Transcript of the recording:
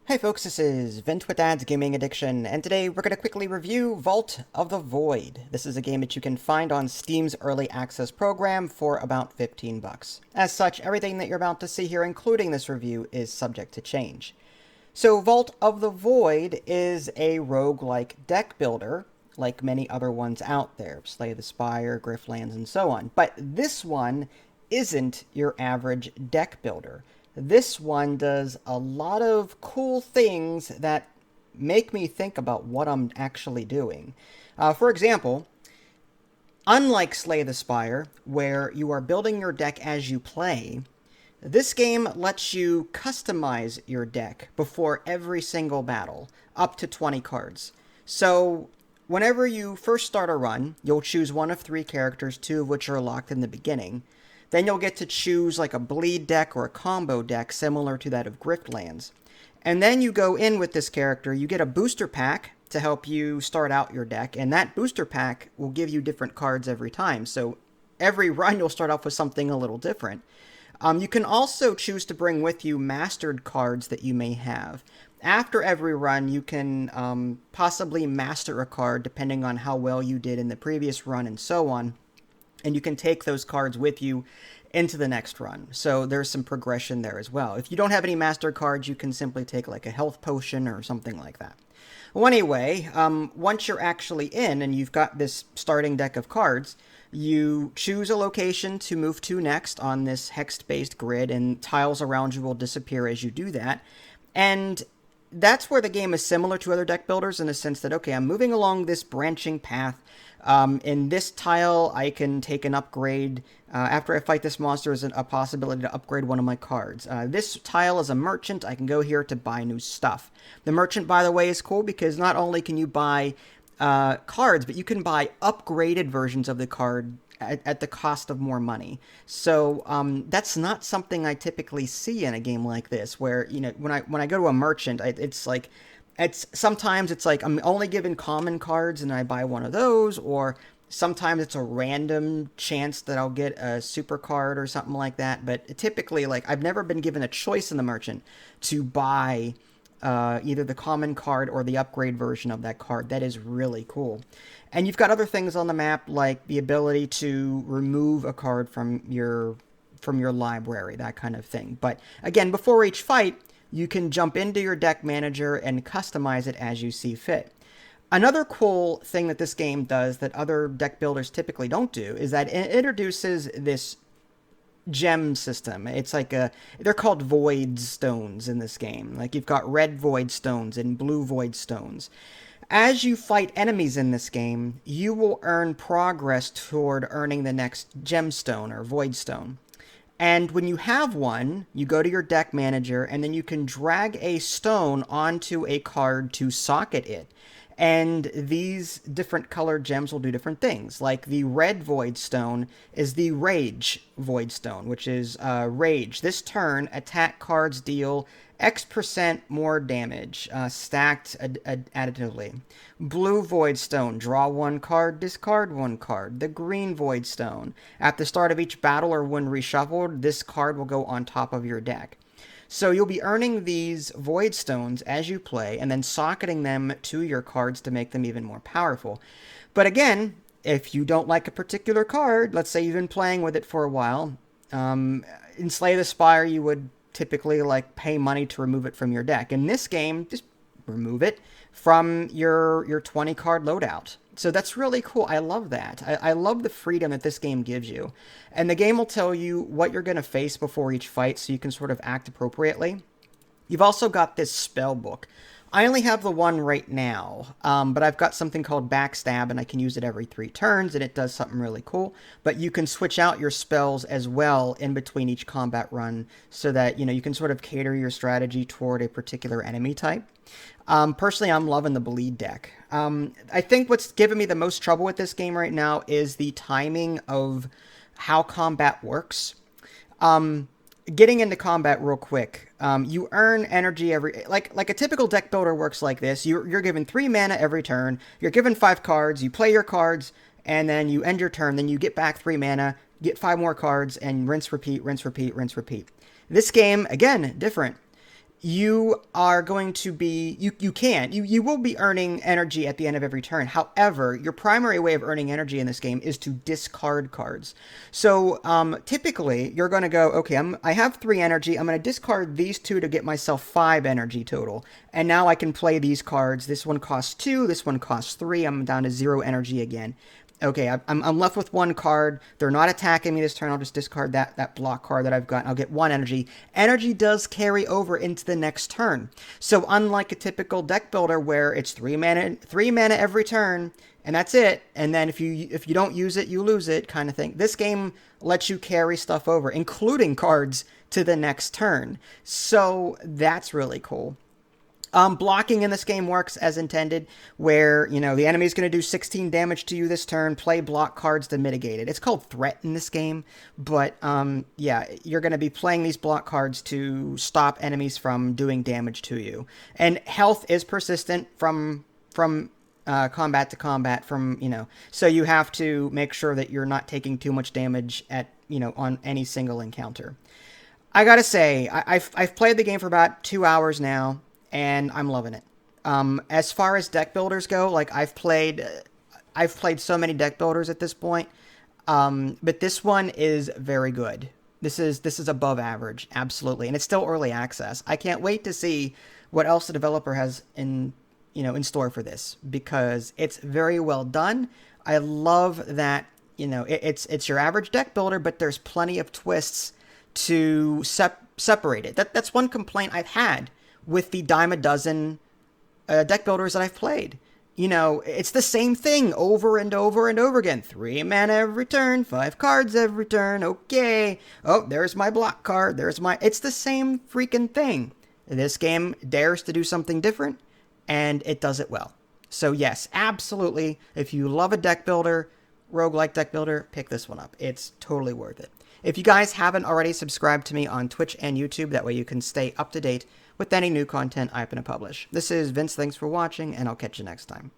Hey folks, this is Vint with Dad's Gaming Addiction, and today we're going to quickly review Vault of the Void. This is a game that you can find on Steam's Early Access program for about 15 bucks. As such, everything that you're about to see here, including this review, is subject to change. So Vault of the Void is a roguelike deck builder, like many other ones out there, Slay the Spire, Griftlands, and so on. But this one isn't your average deck builder. This one does a lot of cool things that make me think about what I'm actually doing. For example, unlike Slay the Spire, where you are building your deck as you play, this game lets you customize your deck before every single battle, up to 20 cards. So, whenever you first start a run, you'll choose one of three characters, two of which are locked in the beginning. Then you'll get to choose like a bleed deck or a combo deck similar to that of Griftlands. And then you go in with this character, you get a booster pack to help you start out your deck, and that booster pack will give you different cards every time. So every run you'll start off with something a little different. You can also choose to bring with you mastered cards that you may have. After every run, you can possibly master a card depending on how well you did in the previous run and so on. And you can take those cards with you into the next run. So there's some progression there as well. If you don't have any master cards, you can simply take like a health potion or something like that. Well, anyway, once you're actually in and you've got this starting deck of cards, you choose a location to move to next on this hex-based grid, and tiles around you will disappear as you do that. And that's where the game is similar to other deck builders in the sense that, okay, I'm moving along this branching path. In this tile, I can take an upgrade. After I fight this monster, is a possibility to upgrade one of my cards. This tile is a merchant. I can go here to buy new stuff. The merchant, by the way, is cool because not only can you buy cards, but you can buy upgraded versions of the card at the cost of more money. So that's not something I typically see in a game like this, where, you know, when I go to a merchant, sometimes it's like I'm only given common cards and I buy one of those, or sometimes it's a random chance that I'll get a super card or something like that. But typically, like, I've never been given a choice in the merchant to buy either the common card or the upgrade version of that card. That is really cool. And you've got other things on the map, like the ability to remove a card from your library, that kind of thing. But again, before each fight, you can jump into your deck manager and customize it as you see fit. Another cool thing that this game does that other deck builders typically don't do is that it introduces this gem system. It's like they're called void stones in this game. Like, you've got red void stones and blue void stones. As you fight enemies in this game, you will earn progress toward earning the next gemstone or void stone. And when you have one, you go to your deck manager, and then you can drag a stone onto a card to socket it. And these different colored gems will do different things. Like the red void stone is the rage void stone, which is rage. This turn, attack cards deal X% more damage, stacked additively. Blue void stone, draw one card, discard one card. The green void stone, at the start of each battle or when reshuffled, this card will go on top of your deck. So you'll be earning these void stones as you play, and then socketing them to your cards to make them even more powerful. But again, if you don't like a particular card, let's say you've been playing with it for a while, in Slay the Spire you would typically like pay money to remove it from your deck. In this game, just remove it from your 20 card loadout. So that's really cool. I love that. I love the freedom that this game gives you. And the game will tell you what you're going to face before each fight so you can sort of act appropriately. You've also got this spell book. I only have the one right now, but I've got something called Backstab, and I can use it every 3 turns, and it does something really cool. But you can switch out your spells as well in between each combat run so that, you know, you can sort of cater your strategy toward a particular enemy type. Personally, I'm loving the bleed deck. I think what's given me the most trouble with this game right now is the timing of how combat works. Getting into combat real quick, you earn energy every... Like a typical deck builder works like this. You're given 3 mana every turn. You're given 5 cards. You play your cards, and then you end your turn. Then you get back 3 mana, get 5 more cards, and rinse, repeat, rinse, repeat, rinse, repeat. This game, again, different. you are going to be you will be earning energy at the end of every turn. However, your primary way of earning energy in this game is to discard cards. So typically you're going to go, okay, I have 3 energy, I'm going to discard these 2 to get myself 5 energy total, and now I can play these cards. This one costs 2, this one costs 3, I'm down to 0 energy again. Okay, I'm left with 1 card. They're not attacking me this turn. I'll just discard that block card that I've got. I'll get 1 energy. Energy does carry over into the next turn. So unlike a typical deck builder where it's 3 mana every turn, and that's it. And then if you don't use it, you lose it, kind of thing. This game lets you carry stuff over, including cards, to the next turn. So that's really cool. Blocking in this game works as intended, where, the enemy is going to do 16 damage to you this turn, play block cards to mitigate it. It's called threat in this game, but yeah, you're going to be playing these block cards to stop enemies from doing damage to you. And health is persistent from combat to combat, so you have to make sure that you're not taking too much damage on any single encounter. I gotta say, I've played the game for about 2 hours now, and I'm loving it. As far as deck builders go, like I've played so many deck builders at this point, but this one is very good. This is above average, absolutely, and it's still early access. I can't wait to see what else the developer has in store for this, because it's very well done. I love that it's your average deck builder, but there's plenty of twists to separate it. That's one complaint I've had with the dime a dozen deck builders that I've played. It's the same thing over and over and over again. 3 mana every turn, 5 cards every turn. Okay. Oh, there's my block card. It's the same freaking thing. This game dares to do something different, and it does it well. So yes, absolutely. If you love a deck builder, roguelike deck builder, pick this one up. It's totally worth it. If you guys haven't already subscribed to me on Twitch and YouTube, that way you can stay up to date with any new content I happen to publish. This is Vince, thanks for watching, and I'll catch you next time.